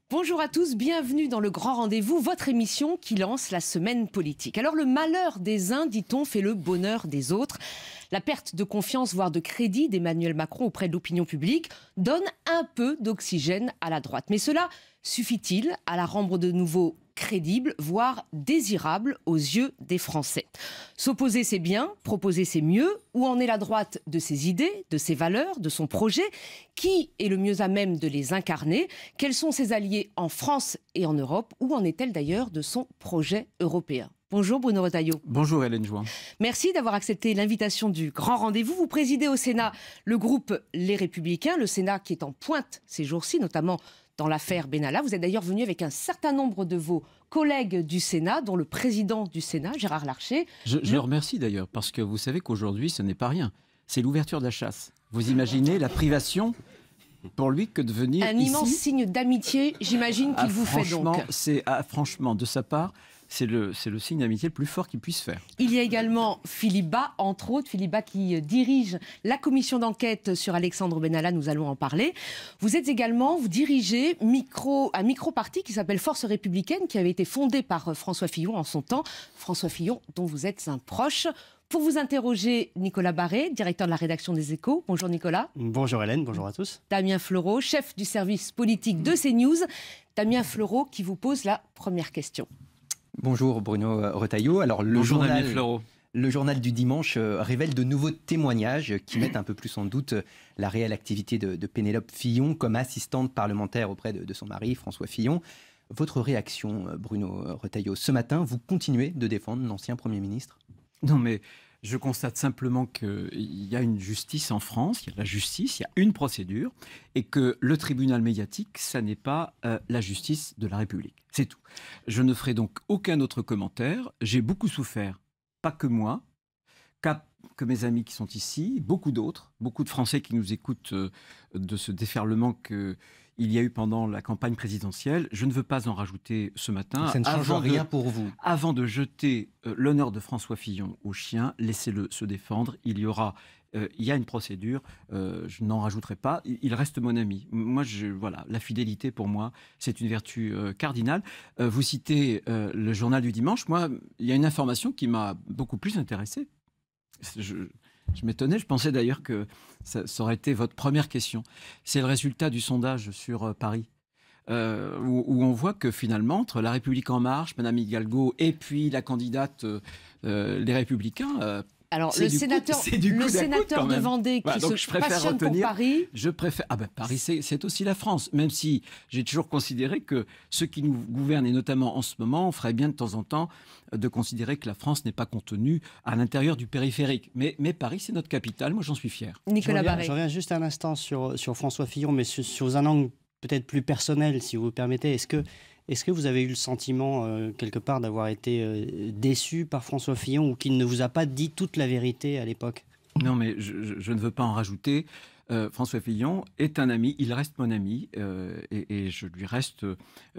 Bonjour à tous, bienvenue dans le Grand Rendez-vous, votre émission qui lance la semaine politique. Alors le malheur des uns, dit-on, fait le bonheur des autres. La perte de confiance, voire de crédit d'Emmanuel Macron auprès de l'opinion publique donne un peu d'oxygène à la droite. Mais cela suffit-il à la rendre de nouveau crédible, voire désirable aux yeux des Français? S'opposer, c'est bien, proposer, c'est mieux. Où en est la droite de ses idées, de ses valeurs, de son projet? Qui est le mieux à même de les incarner? Quels sont ses alliés en France et en Europe? Où en est-elle d'ailleurs de son projet européen? Bonjour Bruno Retailleau. Bonjour Hélène Jouin. Merci d'avoir accepté l'invitation du Grand Rendez-vous. Vous présidez au Sénat le groupe Les Républicains, le Sénat qui est en pointe ces jours-ci, notamment dans l'affaire Benalla. Vous êtes d'ailleurs venu avec un certain nombre de vos collègues du Sénat, dont le président du Sénat, Gérard Larcher. Je le remercie d'ailleurs, parce que vous savez qu'aujourd'hui, ce n'est pas rien. C'est l'ouverture de la chasse. Vous imaginez la privation pour lui que de venir un ici. Immense signe d'amitié, j'imagine qu'il vous fait donc. Franchement, de sa part, c'est le signe d'amitié le plus fort qu'il puisse faire. Il y a également Philippe Bas, entre autres. Philippe Bas qui dirige la commission d'enquête sur Alexandre Benalla, nous allons en parler. Vous dirigez un micro-parti qui s'appelle Force républicaine, qui avait été fondé par François Fillon en son temps. François Fillon, dont vous êtes un proche. Pour vous interroger, Nicolas Barré, directeur de la rédaction des Échos. Bonjour Nicolas. Bonjour Hélène, bonjour à tous. Damien Fleureau, chef du service politique de CNews. Damien Fleureau qui vous pose la première question. Bonjour Bruno Retailleau. Alors le journal du dimanche révèle de nouveaux témoignages qui mettent un peu plus en doute la réelle activité de Pénélope Fillon comme assistante parlementaire auprès de son mari François Fillon. Votre réaction, Bruno Retailleau, ce matin, vous continuez de défendre l'ancien Premier ministre? Non mais je constate simplement qu'il y a une justice en France, il y a la justice, il y a une procédure, et que le tribunal médiatique, ça n'est pas la justice de la République. C'est tout. Je ne ferai donc aucun autre commentaire. J'ai beaucoup souffert, pas que moi, que mes amis qui sont ici, beaucoup d'autres, beaucoup de Français qui nous écoutent de ce déferlement qu'il y a eu pendant la campagne présidentielle. Je ne veux pas en rajouter ce matin. Ça ne change rien pour vous. Avant de jeter l'honneur de François Fillon au chien, laissez-le se défendre. Il y a une procédure, je n'en rajouterai pas. Il reste mon ami. Moi, voilà, la fidélité pour moi, c'est une vertu cardinale. Vous citez le journal du dimanche. Moi, il y a une information qui m'a beaucoup plus intéressé. Je m'étonnais, je pensais d'ailleurs que ça aurait été votre première question. C'est le résultat du sondage sur Paris, où on voit que finalement, entre La République En Marche, Mme Hidalgo, et puis la candidate Les Républicains... Alors, le sénateur de Vendée qui se passionne pour Paris... Paris, c'est aussi la France. Même si j'ai toujours considéré que ceux qui nous gouvernent, et notamment en ce moment, on ferait bien de temps en temps de considérer que la France n'est pas contenue à l'intérieur du périphérique. Mais Paris, c'est notre capitale. Moi, j'en suis fier. Nicolas Barré. Je reviens juste un instant sur François Fillon, mais sur un angle peut-être plus personnel, si vous me permettez. Est-ce que vous avez eu le sentiment, quelque part, d'avoir été déçu par François Fillon ou qu'il ne vous a pas dit toute la vérité à l'époque? Non, mais je ne veux pas en rajouter. François Fillon est un ami, il reste mon ami et je lui reste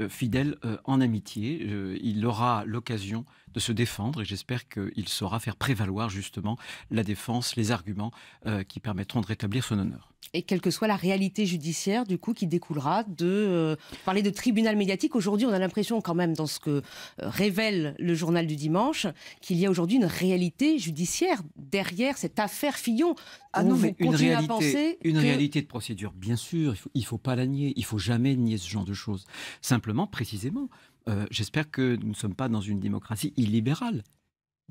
fidèle en amitié. Il aura l'occasion de se défendre et j'espère qu'il saura faire prévaloir justement la défense, les arguments qui permettront de rétablir son honneur. Et quelle que soit la réalité judiciaire, du coup, qui découlera de parler de tribunal médiatique. Aujourd'hui, on a l'impression quand même, dans ce que révèle le journal du dimanche, qu'il y a aujourd'hui une réalité judiciaire derrière cette affaire Fillon. Une réalité de procédure, bien sûr, il ne faut pas la nier, il ne faut jamais nier ce genre de choses. Simplement, précisément, j'espère que nous ne sommes pas dans une démocratie illibérale.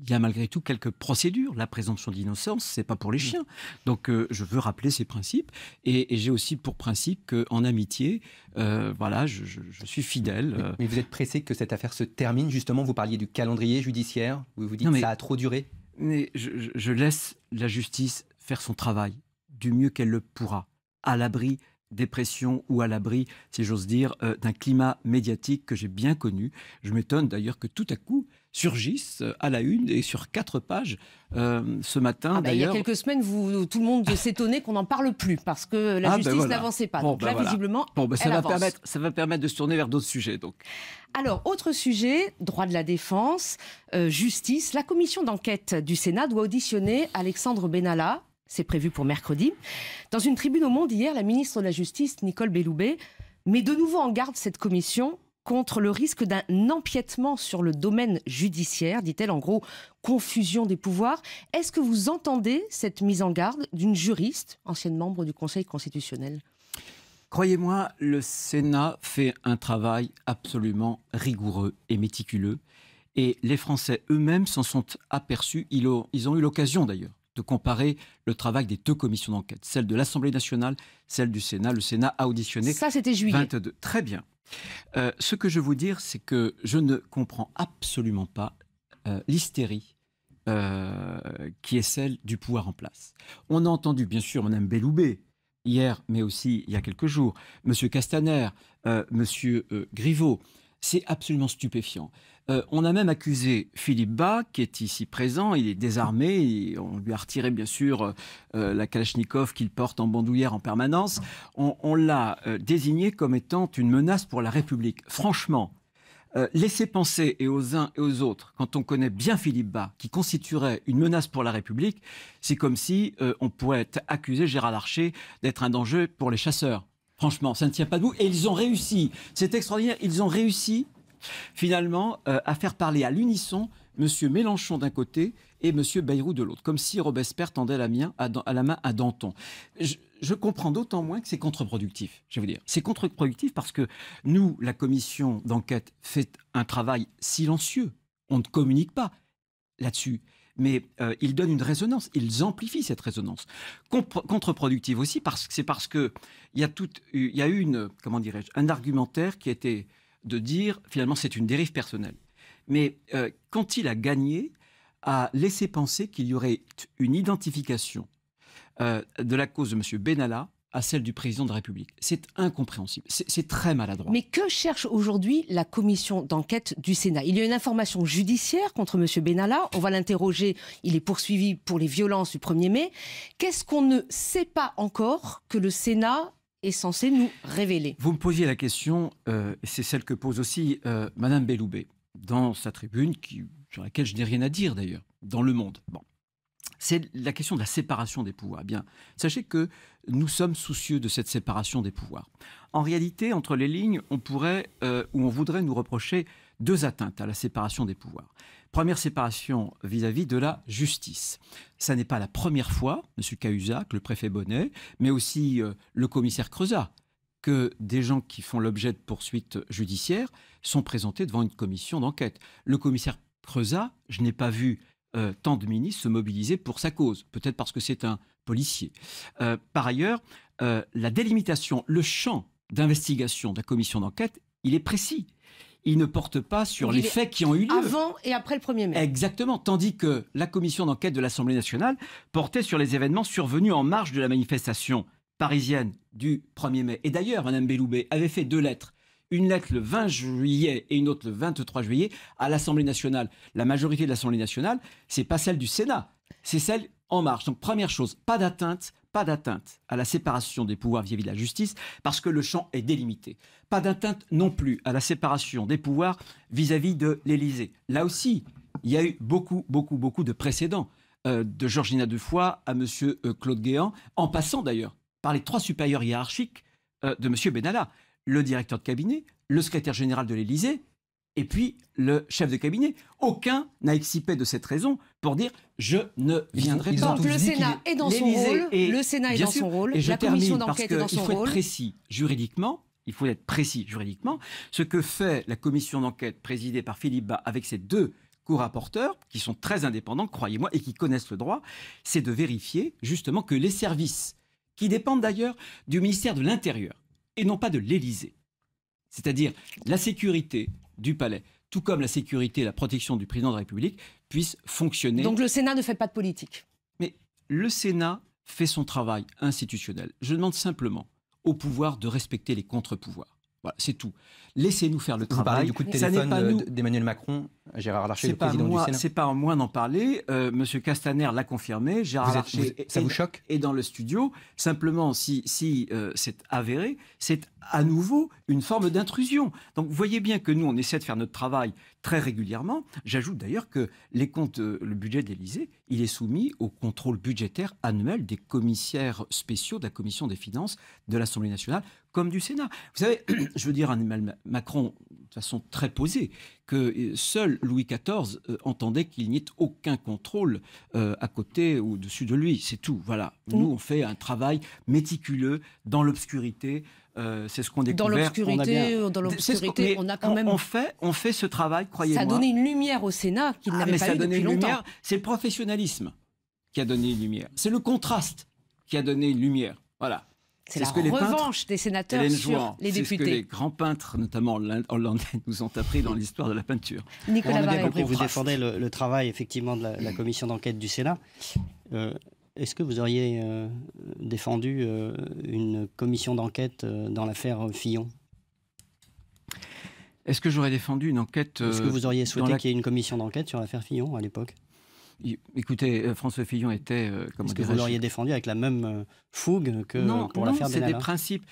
Il y a malgré tout quelques procédures. La présomption d'innocence, c'est pas pour les chiens. Donc, je veux rappeler ces principes. Et j'ai aussi pour principe qu'en amitié, voilà, je suis fidèle. Mais vous êtes pressé que cette affaire se termine. Justement, vous parliez du calendrier judiciaire. Vous vous dites que ça a trop duré. Mais je laisse la justice faire son travail du mieux qu'elle le pourra, à l'abri des pressions ou à l'abri, si j'ose dire, d'un climat médiatique que j'ai bien connu. Je m'étonne d'ailleurs que tout à coup surgissent à la une et sur 4 pages ce matin. Il y a quelques semaines, tout le monde s'étonnait qu'on n'en parle plus parce que la justice n'avançait pas. Donc là, visiblement, ça va permettre de se tourner vers d'autres sujets. Donc. Alors, autre sujet, droit de la défense, justice. La commission d'enquête du Sénat doit auditionner Alexandre Benalla. C'est prévu pour mercredi. Dans une tribune au Monde hier, la ministre de la Justice, Nicole Belloubet, met de nouveau en garde cette commission contre le risque d'un empiètement sur le domaine judiciaire, dit-elle, en gros, confusion des pouvoirs. Est-ce que vous entendez cette mise en garde d'une juriste, ancienne membre du Conseil constitutionnel ? Croyez-moi, le Sénat fait un travail absolument rigoureux et méticuleux. Et les Français eux-mêmes s'en sont aperçus. Ils ont eu l'occasion d'ailleurs de comparer le travail des 2 commissions d'enquête, celle de l'Assemblée nationale, celle du Sénat. Le Sénat a auditionné. Ça, c'était juillet. 22. Très bien. Ce que je veux vous dire, c'est que je ne comprends absolument pas l'hystérie qui est celle du pouvoir en place. On a entendu, bien sûr, Mme Belloubet, hier, mais aussi il y a quelques jours, M. Castaner, M. Griveaux. C'est absolument stupéfiant. On a même accusé Philippe Bas, qui est ici présent. Il est désarmé. Et on lui a retiré, bien sûr, la Kalachnikov qu'il porte en bandoulière en permanence. On l'a désigné comme étant une menace pour la République. Franchement, laisser penser et aux uns et aux autres, quand on connaît bien Philippe Bas, qui constituerait une menace pour la République, c'est comme si on pourrait accuser Gérard Larcher d'être un danger pour les chasseurs. Franchement, ça ne tient pas debout. Et ils ont réussi. C'est extraordinaire. Ils ont réussi, finalement, à faire parler à l'unisson M. Mélenchon d'un côté et M. Bayrou de l'autre. Comme si Robespierre tendait la main à Danton. Je comprends d'autant moins que c'est contre-productif, je veux dire. C'est contre-productif parce que nous, la commission d'enquête, fait un travail silencieux. On ne communique pas là-dessus. Mais ils donnent une résonance, ils amplifient cette résonance. Contre-productive aussi, parce qu'il y a eu un argumentaire qui était de dire, finalement, c'est une dérive personnelle. Mais quand il a gagné à laisser penser qu'il y aurait une identification de la cause de M. Benalla à celle du président de la République. C'est incompréhensible. C'est très maladroit. Mais que cherche aujourd'hui la commission d'enquête du Sénat ? Il y a une information judiciaire contre M. Benalla. On va l'interroger. Il est poursuivi pour les violences du 1er mai. Qu'est-ce qu'on ne sait pas encore que le Sénat est censé nous révéler ? Vous me posiez la question, et c'est celle que pose aussi Mme Belloubet, dans sa tribune, sur laquelle je n'ai rien à dire d'ailleurs, dans Le Monde. Bon. C'est la question de la séparation des pouvoirs. Eh bien, sachez que nous sommes soucieux de cette séparation des pouvoirs. En réalité, entre les lignes, on pourrait ou on voudrait nous reprocher 2 atteintes à la séparation des pouvoirs. Première séparation vis-à-vis de la justice. Ça n'est pas la première fois, M. Cahuzac, le préfet Bonnet, mais aussi le commissaire Crezat, que des gens qui font l'objet de poursuites judiciaires sont présentés devant une commission d'enquête. Le commissaire Crezat, je n'ai pas vu tant de ministres se mobiliser pour sa cause, peut-être parce que c'est un policier. Par ailleurs, la délimitation, le champ d'investigation de la commission d'enquête, il est précis. Il ne porte pas sur les faits qui ont eu lieu. Avant et après le 1er mai. Exactement, tandis que la commission d'enquête de l'Assemblée nationale portait sur les événements survenus en marge de la manifestation parisienne du 1er mai. Et d'ailleurs, Mme Belloubet avait fait 2 lettres. Une lettre le 20 juillet et une autre le 23 juillet à l'Assemblée nationale. La majorité de l'Assemblée nationale, c'est pas celle du Sénat, c'est celle En Marche. Donc première chose, pas d'atteinte à la séparation des pouvoirs vis-à-vis de la justice, parce que le champ est délimité. Pas d'atteinte non plus à la séparation des pouvoirs vis-à-vis de l'Élysée. Là aussi, il y a eu beaucoup de précédents, de Georgina Defoy à M. Claude Guéant, en passant d'ailleurs par les 3 supérieurs hiérarchiques de M. Benalla. Le directeur de cabinet, le secrétaire général de l'Élysée et puis le chef de cabinet. Aucun n'a excipé de cette raison pour dire « je ne viendrai pas ». Donc le Sénat est dans son rôle, le Sénat est dans son rôle, la commission d'enquête est dans son rôle. Il faut être précis juridiquement. Il faut être précis juridiquement. Ce que fait la commission d'enquête présidée par Philippe Bas avec ses 2 co-rapporteurs, qui sont très indépendants, croyez-moi, et qui connaissent le droit, c'est de vérifier justement que les services, qui dépendent d'ailleurs du ministère de l'Intérieur, et non pas de l'Élysée. C'est-à-dire la sécurité du palais, tout comme la sécurité et la protection du président de la République, puissent fonctionner. Donc le Sénat ne fait pas de politique. Mais le Sénat fait son travail institutionnel. Je demande simplement au pouvoir de respecter les contre-pouvoirs. Voilà, c'est tout. Laissez-nous faire le travail. Vous parlez du coup de téléphone d'Emmanuel Macron à Gérard Larcher, le président du Sénat. C'est pas à moi d'en parler. Monsieur Castaner l'a confirmé. Gérard Larcher ça vous choque ? Est dans le studio. Simplement, si c'est avéré, c'est à nouveau une forme d'intrusion. Donc, vous voyez bien que nous, on essaie de faire notre travail très régulièrement. J'ajoute d'ailleurs que les comptes, le budget de l'Élysée, il est soumis au contrôle budgétaire annuel des commissaires spéciaux de la Commission des finances de l'Assemblée nationale, comme du Sénat. Vous savez, je veux dire à Emmanuel Macron, de façon très posée, que seul Louis XIV entendait qu'il n'y ait aucun contrôle à côté ou au-dessus de lui. C'est tout. Voilà. Nous, on fait un travail méticuleux dans l'obscurité. C'est ce qu'on découvre. Dans l'obscurité, on a quand même... On fait ce travail, croyez-moi. Ça a donné une lumière au Sénat qu'il n'avait pas eu depuis longtemps. C'est le professionnalisme qui a donné une lumière. C'est le contraste qui a donné une lumière. Voilà. C'est la revanche des sénateurs sur les députés. C'est ce que les grands peintres, notamment hollandais, nous ont appris dans l'histoire de la peinture. Nicolas Barré. On a bien compris que vous défendez le travail effectivement de la commission d'enquête du Sénat. Est-ce que vous auriez défendu une commission d'enquête dans l'affaire Fillon ? Est-ce que j'aurais défendu une enquête Est-ce que vous auriez souhaité qu'il y ait une commission d'enquête sur l'affaire Fillon à l'époque ? Écoutez, François Fillon était... Est-ce que vous l'auriez défendu avec la même fougue que pour l'affaire Benalla ? Non, c'est des principes.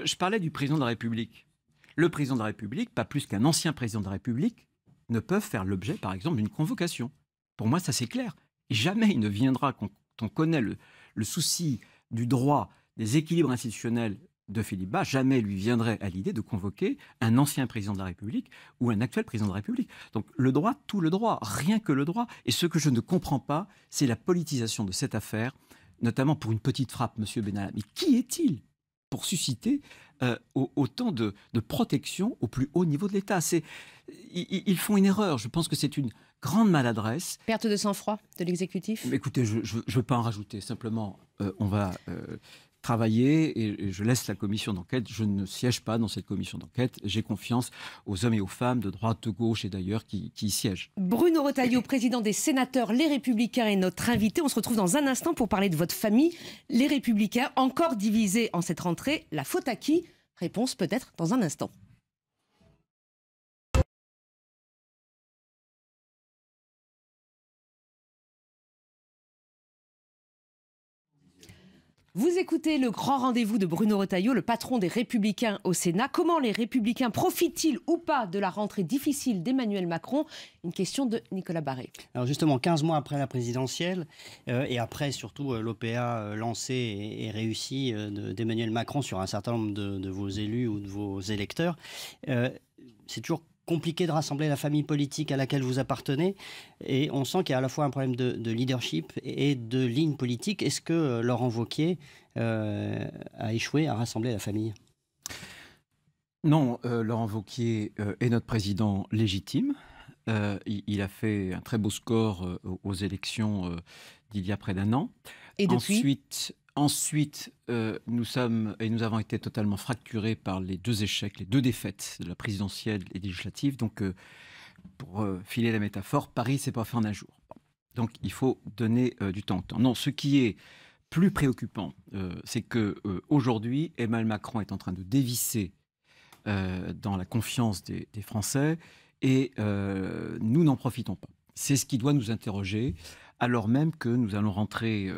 Je parlais du président de la République. Le président de la République, pas plus qu'un ancien président de la République, ne peuvent faire l'objet, par exemple, d'une convocation. Pour moi, ça c'est clair. Et jamais il ne viendra, quand on connaît le souci du droit, des équilibres institutionnels de Philippe Bas, jamais lui viendrait à l'idée de convoquer un ancien président de la République ou un actuel président de la République. Donc le droit, tout le droit, rien que le droit. Et ce que je ne comprends pas, c'est la politisation de cette affaire, notamment pour une petite frappe, M. Benalla. Mais qui est-il pour susciter autant de protection au plus haut niveau de l'État ? Ils font une erreur. Je pense que c'est une grande maladresse. Perte de sang-froid de l'exécutif ? Écoutez, je ne veux pas en rajouter. Simplement, on va... travailler et je laisse la commission d'enquête. Je ne siège pas dans cette commission d'enquête. J'ai confiance aux hommes et aux femmes de droite, de gauche et d'ailleurs qui y siègent. Bruno Retailleau, président des sénateurs Les Républicains, est notre invité. On se retrouve dans un instant pour parler de votre famille. Les Républicains, encore divisés en cette rentrée. La faute à qui ? Réponse peut-être dans un instant. Vous écoutez le grand rendez-vous de Bruno Retailleau, le patron des Républicains au Sénat. Comment les Républicains profitent-ils ou pas de la rentrée difficile d'Emmanuel Macron ? Une question de Nicolas Barré. Alors justement, 15 mois après la présidentielle et après surtout l'OPA lancée et réussie d'Emmanuel Macron sur un certain nombre de vos élus ou de vos électeurs, c'est toujours compliqué de rassembler la famille politique à laquelle vous appartenez. Et on sent qu'il y a à la fois un problème de leadership et de ligne politique. Est-ce que Laurent Wauquiez a échoué à rassembler la famille ? Non, Laurent Wauquiez est notre président légitime. Il a fait un très beau score aux élections d'il y a près d'un an. Et depuis ? Ensuite, nous avons été totalement fracturés par les deux échecs, les deux défaites de la présidentielle et législative. Donc, pour filer la métaphore, Paris, c'est pas fait en un jour. Donc, il faut donner du temps au temps. Non, ce qui est plus préoccupant, c'est que aujourd'hui, Emmanuel Macron est en train de dévisser dans la confiance des Français et nous n'en profitons pas. C'est ce qui doit nous interroger, alors même que nous allons rentrer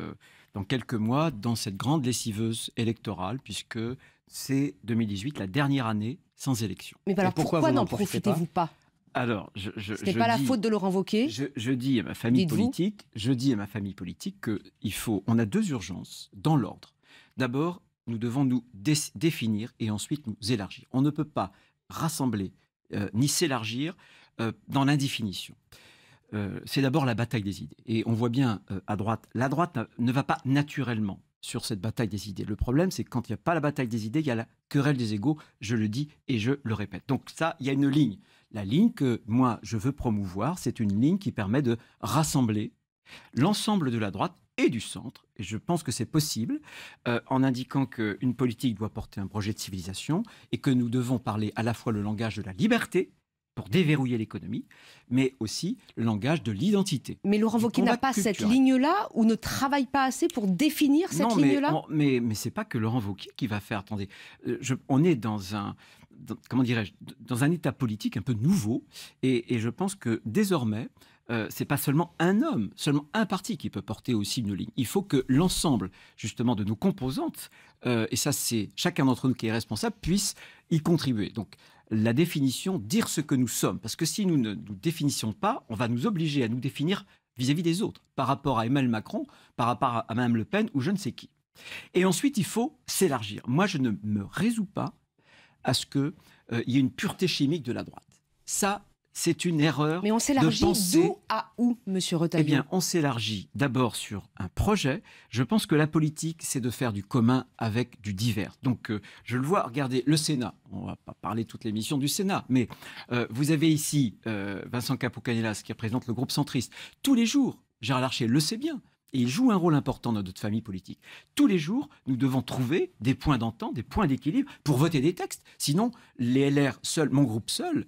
dans quelques mois dans cette grande lessiveuse électorale, puisque c'est 2018, la dernière année sans élection. Mais alors pourquoi n'en profitez-vous pas ? Alors, ce n'est pas la faute de Laurent Wauquiez. Je dis à ma famille politique, on a deux urgences dans l'ordre. D'abord, nous devons nous définir et ensuite nous élargir. On ne peut pas rassembler ni s'élargir dans l'indéfinition. C'est d'abord la bataille des idées. Et on voit bien à droite, la droite ne va pas naturellement sur cette bataille des idées. Le problème, c'est que quand il n'y a pas la bataille des idées, il y a la querelle des égos, je le dis et je le répète. Donc ça, il y a une ligne. La ligne que moi, je veux promouvoir, c'est une ligne qui permet de rassembler l'ensemble de la droite et du centre, et je pense que c'est possible, en indiquant qu'une politique doit porter un projet de civilisation et que nous devons parler à la fois le langage de la liberté, pour déverrouiller l'économie, mais aussi le langage de l'identité. Mais Laurent Wauquiez n'a pas cette ligne-là ou ne travaille pas assez pour définir cette ligne-là ? Non, mais ce n'est pas que Laurent Wauquiez qui va faire. Attendez, on est dans un état politique un peu nouveau, et je pense que désormais, c'est pas seulement un homme, seulement un parti qui peut porter aussi une ligne. Il faut que l'ensemble, justement, de nos composantes, et ça, c'est chacun d'entre nous qui est responsable, puisse y contribuer. Donc, la définition, dire ce que nous sommes. Parce que si nous ne nous définissions pas, on va nous obliger à nous définir vis-à-vis des autres, par rapport à Emmanuel Macron, par rapport à Mme Le Pen ou je ne sais qui. Et ensuite, il faut s'élargir. Moi, je ne me résous pas à ce qu'il y ait une pureté chimique de la droite. Ça, c'est une erreur. Mais on s'élargit d'où à où, monsieur Retailleau? Eh bien, on s'élargit d'abord sur un projet. Je pense que la politique, c'est de faire du commun avec du divers. Donc, je le vois, regardez, le Sénat. On ne va pas parler de toute l'émission du Sénat, mais vous avez ici Vincent Capo-Canellas qui représente le groupe centriste. Tous les jours, Gérard Larcher le sait bien, et il joue un rôle important dans notre famille politique. Tous les jours, nous devons trouver des points d'entente, des points d'équilibre pour voter des textes. Sinon, les LR seuls, mon groupe seul,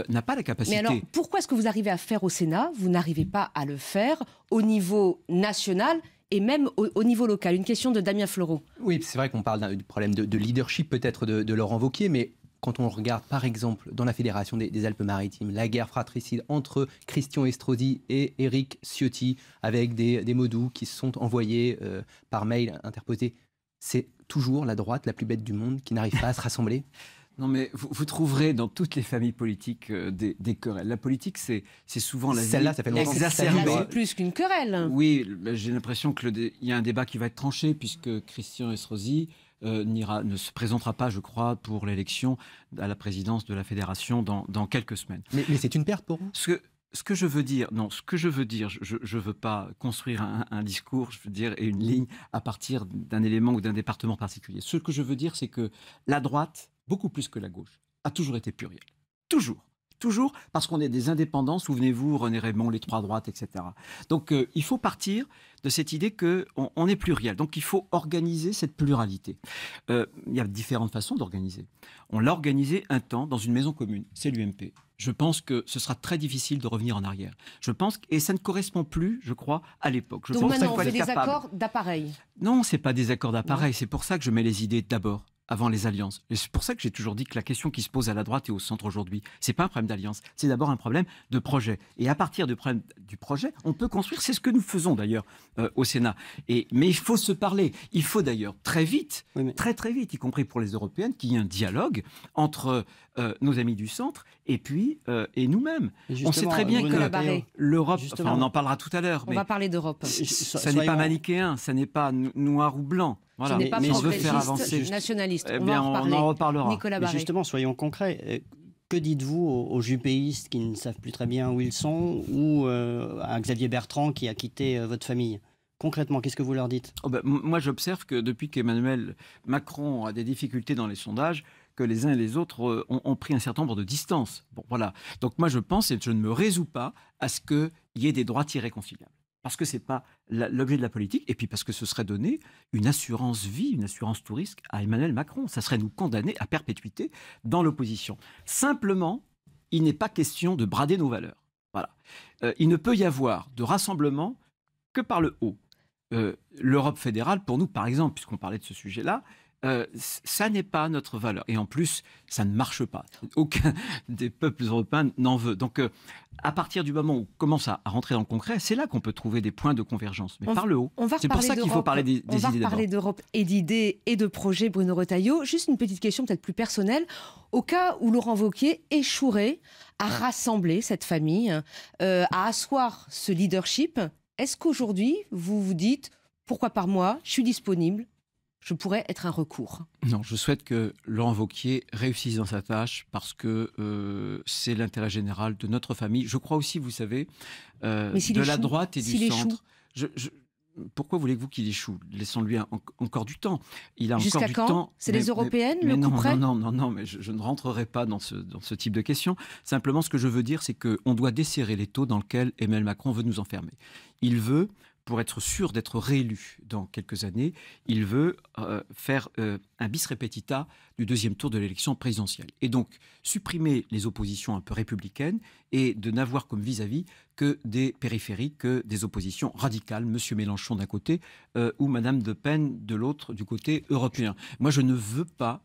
n'a pas la capacité. Mais alors, pourquoi est-ce que vous arrivez à faire au Sénat? Vous n'arrivez pas à le faire au niveau national et même au niveau local. Une question de Damien Fleureau. Oui, c'est vrai qu'on parle du problème de leadership peut-être de Laurent Wauquiez, mais quand on regarde par exemple dans la Fédération des Alpes-Maritimes, la guerre fratricide entre Christian Estrosi et Éric Ciotti, avec des mots doux qui se sont envoyés par mail interposé, c'est toujours la droite la plus bête du monde qui n'arrive pas à se rassembler. Non, mais vous trouverez dans toutes les familles politiques des querelles. La politique, c'est souvent la vie. Celle-là, ça fait longtemps. C'est plus qu'une querelle. Oui, j'ai l'impression qu'il y a un débat qui va être tranché, puisque Christian Estrosi ne se présentera pas, je crois, pour l'élection à la présidence de la Fédération dans quelques semaines. Mais c'est une perte pour vous? Ce que je veux dire, je ne veux pas construire un discours, je veux dire, et une ligne à partir d'un élément ou d'un département particulier. Ce que je veux dire, c'est que la droite, beaucoup plus que la gauche, a toujours été plurielle. Toujours. Toujours, parce qu'on est des indépendants, souvenez-vous, René Raymond, les trois droites, etc. Donc il faut partir de cette idée qu'on est pluriel. Donc il faut organiser cette pluralité. Il y a différentes façons d'organiser. On l'a organisé un temps dans une maison commune, c'est l'UMP. Je pense que ce sera très difficile de revenir en arrière. Je pense et ça ne correspond plus, je crois, à l'époque. Donc maintenant, on fait des accords d'appareil. Non, c'est pas des accords d'appareil. C'est pour ça que je mets les idées d'abord, avant les alliances. Et c'est pour ça que j'ai toujours dit que la question qui se pose à la droite et au centre aujourd'hui, c'est pas un problème d'alliance, c'est d'abord un problème de projet. Et à partir du projet, on peut construire. C'est ce que nous faisons d'ailleurs au Sénat. Mais il faut se parler. Il faut d'ailleurs très vite, très vite, y compris pour les européennes, qu'il y ait un dialogue entre nos amis du centre et nous-mêmes. On sait très bien que l'Europe, on en parlera tout à l'heure. On va parler d'Europe. Ça n'est pas manichéen, ça n'est pas noir ou blanc. Voilà. Mais je veux faire avancer. Nationaliste. Eh bien, on en reparlera. Nicolas Barré. Justement, soyons concrets. Que dites-vous aux jupéistes qui ne savent plus très bien où ils sont ou à Xavier Bertrand qui a quitté votre famille? Concrètement, qu'est-ce que vous leur dites? Moi, j'observe que depuis qu'Emmanuel Macron a des difficultés dans les sondages, que les uns et les autres ont pris un certain nombre de distances. Bon, voilà. Donc moi, je pense et je ne me résous pas à ce qu'il y ait des droites irréconciliables. Parce que ce n'est pas l'objet de la politique, et puis parce que ce serait donner une assurance vie, une assurance tout risque à Emmanuel Macron. Ça serait nous condamner à perpétuité dans l'opposition. Simplement, il n'est pas question de brader nos valeurs. Voilà. Il ne peut y avoir de rassemblement que par le haut. L'Europe fédérale, pour nous, par exemple, puisqu'on parlait de ce sujet-là, ça n'est pas notre valeur. Et en plus, ça ne marche pas. Aucun des peuples européens n'en veut. Donc, à partir du moment où on commence à rentrer dans le concret, c'est là qu'on peut trouver des points de convergence. Mais par le haut. C'est pour ça qu'il faut parler des idées d'abord. On va parler d'Europe et d'idées et de projets, Bruno Retailleau. Juste une petite question peut-être plus personnelle. Au cas où Laurent Wauquiez échouerait à rassembler cette famille, à asseoir ce leadership, est-ce qu'aujourd'hui, vous vous dites, pourquoi par moi, je suis disponible, je pourrais être un recours? Non, je souhaite que Laurent Wauquiez réussisse dans sa tâche parce que c'est l'intérêt général de notre famille. Je crois aussi, vous savez, de la droite et du centre. Pourquoi voulez-vous qu'il échoue? Laissons-lui encore du temps. Il a Jusqu'à encore du quand? temps. C'est les européennes, le coup près? Non, mais je ne rentrerai pas dans ce type de questions. Simplement, ce que je veux dire, c'est qu'on doit desserrer l'étau dans lequel Emmanuel Macron veut nous enfermer. Il veut, pour être sûr d'être réélu dans quelques années, il veut faire un bis repetita du deuxième tour de l'élection présidentielle. Et donc, supprimer les oppositions un peu républicaines et de n'avoir comme vis-à-vis que des périphériques, que des oppositions radicales, M. Mélenchon d'un côté ou Mme Le Pen de l'autre, du côté européen. Moi, je ne veux pas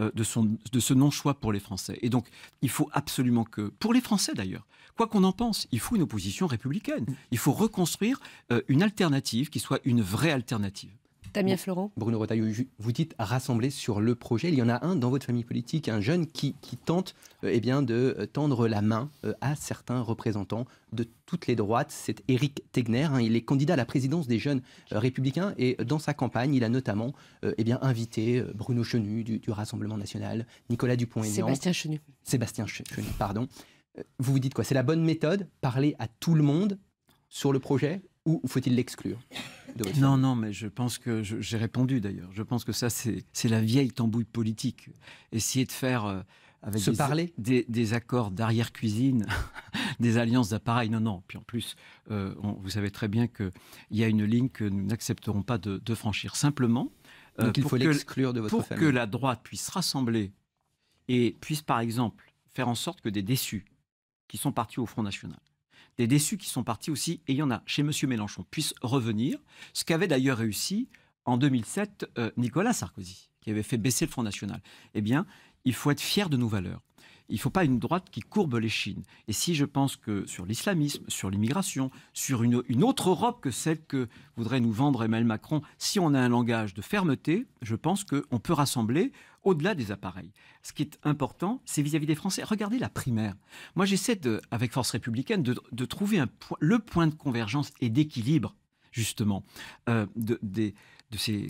de ce non-choix pour les Français. Et donc, il faut absolument que, pour les Français d'ailleurs, quoi qu'on en pense, il faut une opposition républicaine. Il faut reconstruire une alternative qui soit une vraie alternative. Damien Fleureau. Bruno Retailleau, vous dites rassembler sur le projet. Il y en a un dans votre famille politique, un jeune qui tente de tendre la main à certains représentants de toutes les droites. C'est Éric Tegner. Il est candidat à la présidence des Jeunes Républicains et dans sa campagne, il a notamment invité Bruno Chenu du Rassemblement National, Nicolas Dupont-Aignan. Sébastien Chenu, pardon. Vous vous dites quoi? C'est la bonne méthode, parler à tout le monde sur le projet, ou faut-il l'exclure? Non, mais je pense que j'ai répondu d'ailleurs. Je pense que ça, c'est la vieille tambouille politique. Essayer de faire avec des accords d'arrière-cuisine, des alliances d'appareil. Non. Puis en plus, vous savez très bien qu'il y a une ligne que nous n'accepterons pas de franchir. Simplement, donc il faut l'exclure de votre famille. Pour que la droite puisse rassembler et puisse, par exemple, faire en sorte que des déçus qui sont partis au Front National, des déçus qui sont partis aussi, et il y en a chez M. Mélenchon, puissent revenir, ce qu'avait d'ailleurs réussi en 2007 Nicolas Sarkozy, qui avait fait baisser le Front National. Eh bien, il faut être fier de nos valeurs. Il ne faut pas une droite qui courbe les chines. Et si je pense que sur l'islamisme, sur l'immigration, sur une autre Europe que celle que voudrait nous vendre Emmanuel Macron, si on a un langage de fermeté, je pense qu'on peut rassembler au-delà des appareils. Ce qui est important, c'est vis-à-vis des Français. Regardez la primaire. Moi, j'essaie, avec Force républicaine, de trouver le point de convergence et d'équilibre, justement, de ces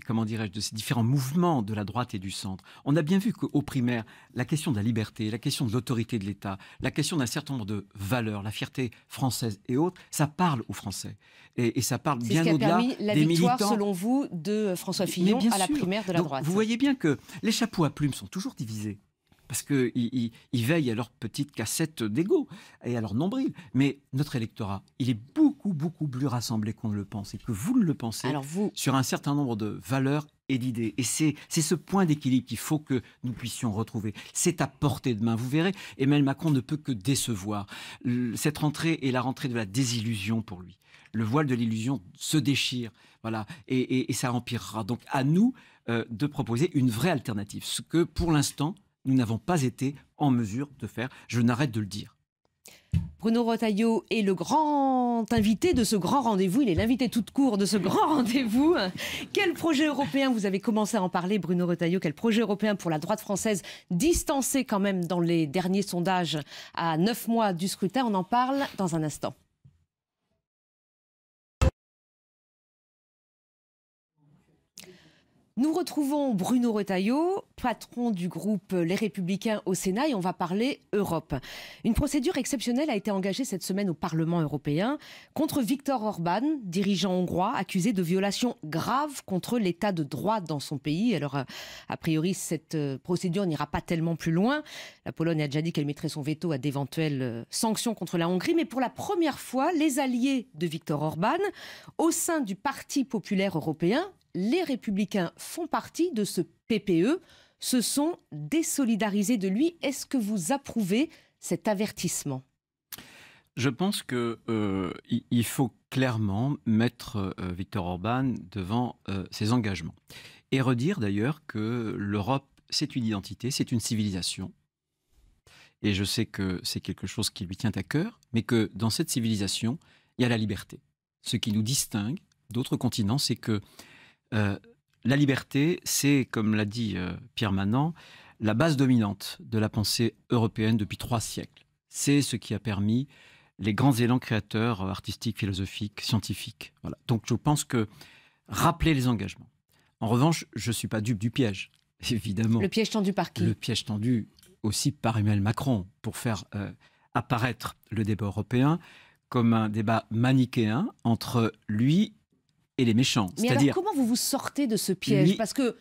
différents mouvements de la droite et du centre. On a bien vu qu'aux primaires, la question de la liberté, la question de l'autorité de l'État, la question d'un certain nombre de valeurs, la fierté française et autres, ça parle aux Français. Et ça parle bien au-delà des militants. C'est ce qui a permis la victoire, selon vous, de François Fillon à la primaire de la droite. Vous voyez bien que les chapeaux à plumes sont toujours divisés. Parce qu'ils veillent à leur petite cassette d'ego et à leur nombril. Mais notre électorat, il est beaucoup, beaucoup plus rassemblé qu'on ne le pense et que vous le pensez sur un certain nombre de valeurs et d'idées. Et c'est ce point d'équilibre qu'il faut que nous puissions retrouver. C'est à portée de main. Vous verrez, Emmanuel Macron ne peut que décevoir. Cette rentrée est la rentrée de la désillusion pour lui. Le voile de l'illusion se déchire. Voilà, et ça empirera. Donc à nous de proposer une vraie alternative. Ce que, pour l'instant, nous n'avons pas été en mesure de faire. Je n'arrête de le dire. Bruno Retailleau est le grand invité de ce grand rendez-vous. Il est l'invité toute court de ce grand rendez-vous. Quel projet européen, vous avez commencé à en parler, Bruno Retailleau, quel projet européen pour la droite française, distancée quand même dans les derniers sondages à 9 mois du scrutin? On en parle dans un instant. Nous retrouvons Bruno Retailleau, patron du groupe Les Républicains au Sénat, et on va parler Europe. Une procédure exceptionnelle a été engagée cette semaine au Parlement européen contre Viktor Orban, dirigeant hongrois, accusé de violations graves contre l'état de droit dans son pays. Alors, a priori, cette procédure n'ira pas tellement plus loin. La Pologne a déjà dit qu'elle mettrait son veto à d'éventuelles sanctions contre la Hongrie. Mais pour la première fois, les alliés de Viktor Orban, au sein du Parti populaire européen, les Républicains font partie de ce PPE, se sont désolidarisés de lui. Est-ce que vous approuvez cet avertissement? Je pense qu'il faut clairement mettre Viktor Orban devant ses engagements. Et redire d'ailleurs que l'Europe, c'est une identité, c'est une civilisation. Et je sais que c'est quelque chose qui lui tient à cœur, mais que dans cette civilisation, il y a la liberté. Ce qui nous distingue d'autres continents, c'est que la liberté, c'est, comme l'a dit Pierre Manant, la base dominante de la pensée européenne depuis 3 siècles. C'est ce qui a permis les grands élans créateurs artistiques, philosophiques, scientifiques. Voilà. Donc je pense que rappeler les engagements. En revanche, je ne suis pas dupe du piège, évidemment. Le piège tendu par qui? Le piège tendu aussi par Emmanuel Macron, pour faire apparaître le débat européen comme un débat manichéen entre lui et les méchants. Mais alors, comment vous vous sortez de ce piège? Parce que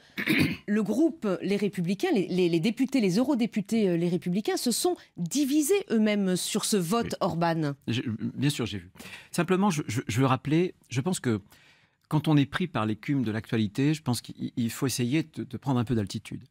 le groupe Les Républicains, les députés, les eurodéputés Les Républicains se sont divisés eux-mêmes sur ce vote Orban. Bien sûr, j'ai vu. Simplement, je veux rappeler, je pense que quand on est pris par l'écume de l'actualité, je pense qu'il faut essayer de prendre un peu d'altitude.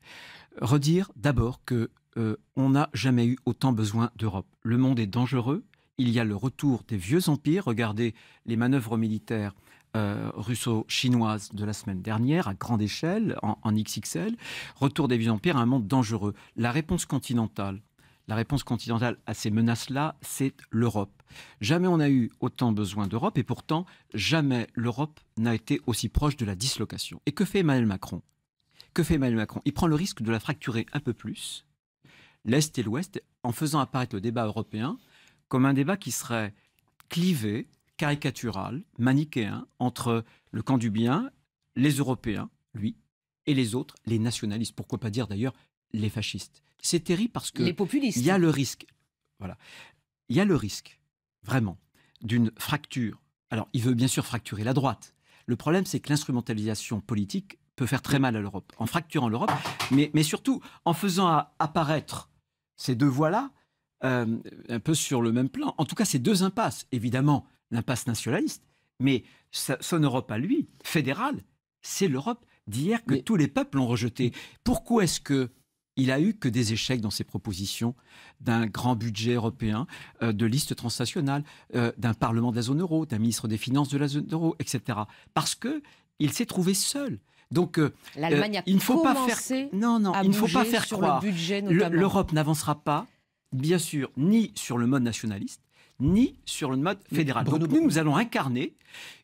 Redire d'abord qu'on n'a jamais eu autant besoin d'Europe. Le monde est dangereux. Il y a le retour des vieux empires. Regardez les manœuvres militaires russo-chinoise de la semaine dernière, à grande échelle, en XXL, retour des vieux empires à un monde dangereux. La réponse continentale, la réponse continentale à ces menaces-là, c'est l'Europe. Jamais on n'a eu autant besoin d'Europe et pourtant, jamais l'Europe n'a été aussi proche de la dislocation. Et que fait Emmanuel Macron ? Il prend le risque de la fracturer un peu plus, l'Est et l'Ouest, en faisant apparaître le débat européen comme un débat qui serait clivé, caricatural, manichéen, entre le camp du bien, les Européens, lui, et les autres, les nationalistes. Pourquoi pas dire d'ailleurs les fascistes. C'est terrible parce que les populistes. Il y a le risque, voilà, il y a le risque, vraiment, d'une fracture. Alors, il veut bien sûr fracturer la droite. Le problème, c'est que l'instrumentalisation politique peut faire très mal à l'Europe, en fracturant l'Europe, mais surtout en faisant apparaître ces deux voies-là un peu sur le même plan. En tout cas, ces deux impasses. Évidemment, l'impasse nationaliste, mais son Europe à lui, fédérale, c'est l'Europe d'hier que tous les peuples ont rejeté. Pourquoi est-ce qu'il a eu que des échecs dans ses propositions d'un grand budget européen, de listes transnationales, d'un parlement de la zone euro, d'un ministre des Finances de la zone euro, etc. Parce qu'il s'est trouvé seul. Donc, l'Allemagne a il ne faut pas faire sur croire. Le budget, notamment. L'Europe n'avancera pas, bien sûr, ni sur le mode nationaliste, ni sur le mode fédéral. Donc nous allons incarner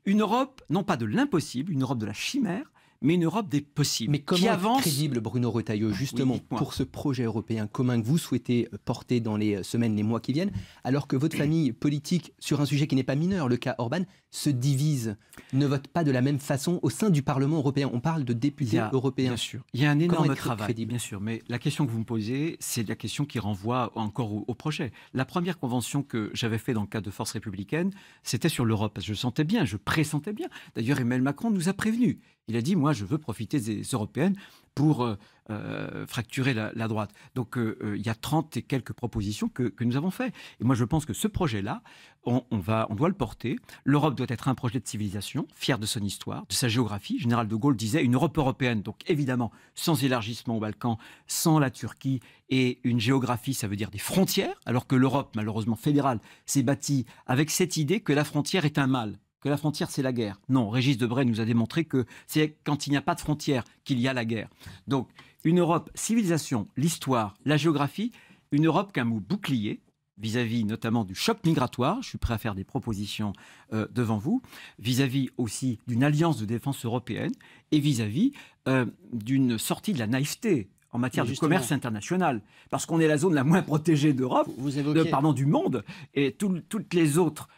une Europe, non pas de l'impossible, une Europe de la chimère, mais une Europe des possibles. Mais comment être crédible, Bruno Retailleau, justement, pour ce projet européen commun que vous souhaitez porter dans les semaines, les mois qui viennent, alors que votre famille politique, sur un sujet qui n'est pas mineur, le cas Orban, se divise, ne vote pas de la même façon au sein du Parlement européen. On parle de députés européens. Bien sûr, il y a un énorme travail, bien sûr, mais la question que vous me posez, c'est la question qui renvoie encore au projet. La première convention que j'avais faite dans le cadre de Force républicaine, c'était sur l'Europe, parce que je sentais bien, je pressentais bien. D'ailleurs, Emmanuel Macron nous a prévenus. Il a dit, moi, je veux profiter des européennes pour fracturer la droite. Donc, il y a 30 et quelques propositions que nous avons faites. Et moi, je pense que ce projet-là, on doit le porter. L'Europe doit être un projet de civilisation, fier de son histoire, de sa géographie. Général de Gaulle disait une Europe européenne. Donc, évidemment, sans élargissement aux Balkans, sans la Turquie et une géographie, ça veut dire des frontières, alors que l'Europe, malheureusement fédérale, s'est bâtie avec cette idée que la frontière est un mal. Que la frontière, c'est la guerre. Non, Régis Debray nous a démontré que c'est quand il n'y a pas de frontière qu'il y a la guerre. Donc, une Europe, civilisation, l'histoire, la géographie, une Europe qu'un mot bouclier, vis-à-vis notamment du choc migratoire, je suis prêt à faire des propositions devant vous, vis-à-vis aussi d'une alliance de défense européenne et vis-à-vis d'une sortie de la naïveté en matière de commerce international, parce qu'on est la zone la moins protégée d'Europe, du monde, et toutes les autres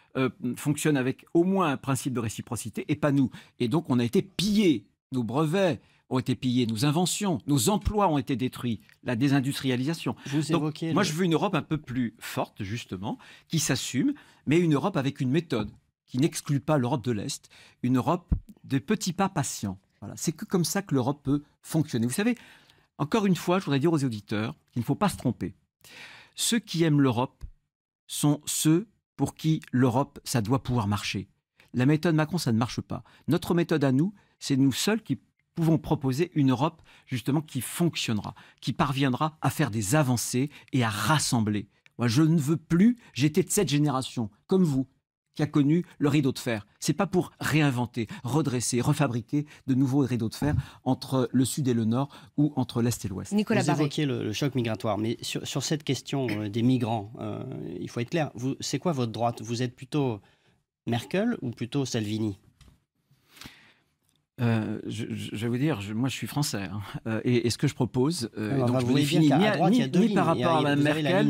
fonctionnent avec au moins un principe de réciprocité, et pas nous. Et donc on a été pillés, nos brevets ont été pillés, nos inventions, nos emplois ont été détruits, la désindustrialisation. Moi je veux une Europe un peu plus forte, justement, qui s'assume, mais une Europe avec une méthode, qui n'exclut pas l'Europe de l'Est, une Europe de petits pas patients. Voilà. C'est que comme ça que l'Europe peut fonctionner. Vous savez, encore une fois, je voudrais dire aux auditeurs qu'il ne faut pas se tromper. Ceux qui aiment l'Europe sont ceux pour qui l'Europe, ça doit pouvoir marcher. La méthode Macron, ça ne marche pas. Notre méthode à nous, c'est nous seuls qui pouvons proposer une Europe, justement, qui fonctionnera, qui parviendra à faire des avancées et à rassembler. Moi, je ne veux plus, j'étais de cette génération, comme vous, qui a connu le rideau de fer. C'est pas pour réinventer, redresser, refabriquer de nouveaux rideaux de fer entre le Sud et le Nord ou entre l'Est et l'Ouest. Nicolas Barré. Vous évoquiez le choc migratoire, mais sur cette question des migrants, il faut être clair. C'est quoi votre droite ? Vous êtes plutôt Merkel ou plutôt Salvini ? Je vais vous dire, moi je suis français, hein, et ce que je propose, donc je vous définis ni par rapport à Mme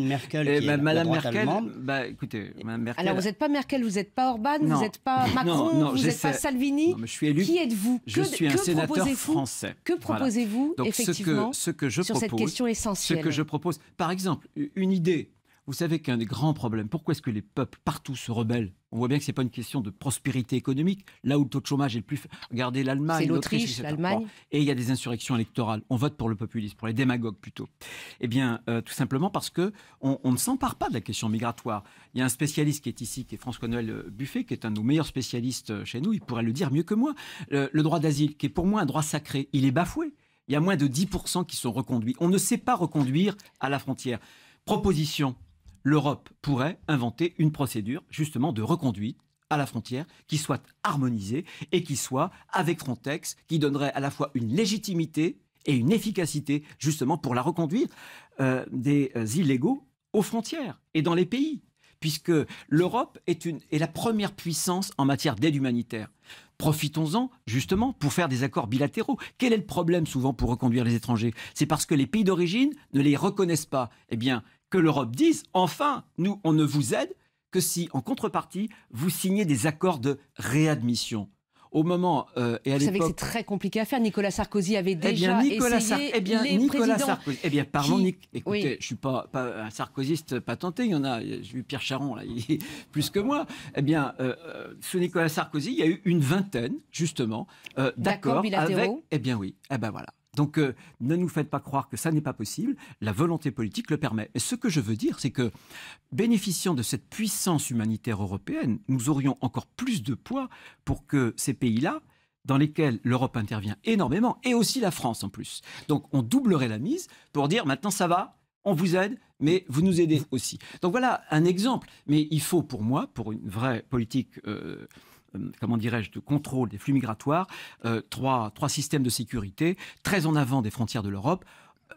Merkel, Madame Merkel, écoutez, Mme Merkel. Alors vous n'êtes pas Merkel, vous n'êtes pas Orban, vous n'êtes pas Macron, vous n'êtes pas Salvini. Non, mais je suis élu. Qui êtes-vous ? Je suis un sénateur français. Que proposez-vous effectivement ce que je sur propose, cette question essentielle ? Ce que je propose, par exemple, une idée. Vous savez qu'un des grands problèmes, pourquoi est-ce que les peuples partout se rebellent ? On voit bien que ce n'est pas une question de prospérité économique. Là où le taux de chômage est le plus... Regardez l'Allemagne, c'est l'Autriche, l'Allemagne. Et il y a des insurrections électorales. On vote pour le populisme, pour les démagogues plutôt. Eh bien, tout simplement parce qu'on ne s'empare pas de la question migratoire. Il y a un spécialiste qui est ici, qui est François-Noël Buffet, qui est un de nos meilleurs spécialistes chez nous. Il pourrait le dire mieux que moi. Le droit d'asile, qui est pour moi un droit sacré, il est bafoué. Il y a moins de 10% qui sont reconduits. On ne sait pas reconduire à la frontière. Proposition. L'Europe pourrait inventer une procédure justement de reconduite à la frontière qui soit harmonisée et qui soit avec Frontex, qui donnerait à la fois une légitimité et une efficacité justement pour la reconduire des illégaux aux frontières et dans les pays, puisque l'Europe est la première puissance en matière d'aide humanitaire. Profitons-en, justement, pour faire des accords bilatéraux. Quel est le problème, souvent, pour reconduire les étrangers? C'est parce que les pays d'origine ne les reconnaissent pas. Eh bien, que l'Europe dise, enfin, nous, on ne vous aide que si, en contrepartie, vous signez des accords de réadmission. Au moment et à l'époque... Vous savez que c'est très compliqué à faire. Nicolas Sarkozy avait déjà essayé. Nicolas Sarkozy. Eh bien, pardon, écoutez, oui. Je ne suis pas un sarkozyste patenté. Il y en a, j'ai vu Pierre Charon, là, il est plus que moi. Eh bien, sous Nicolas Sarkozy, il y a eu une vingtaine, justement, d'accords bilatéraux. Avec... Eh bien oui, eh ben voilà. Donc, ne nous faites pas croire que ça n'est pas possible. La volonté politique le permet. Et ce que je veux dire, c'est que, bénéficiant de cette puissance humanitaire européenne, nous aurions encore plus de poids pour que ces pays-là, dans lesquels l'Europe intervient énormément, et aussi la France en plus. Donc, on doublerait la mise pour dire, maintenant ça va, on vous aide, mais vous nous aidez aussi. Donc voilà un exemple. Mais il faut, pour moi, pour une vraie politique... comment dirais-je, de contrôle des flux migratoires, trois systèmes de sécurité, très en avant des frontières de l'Europe,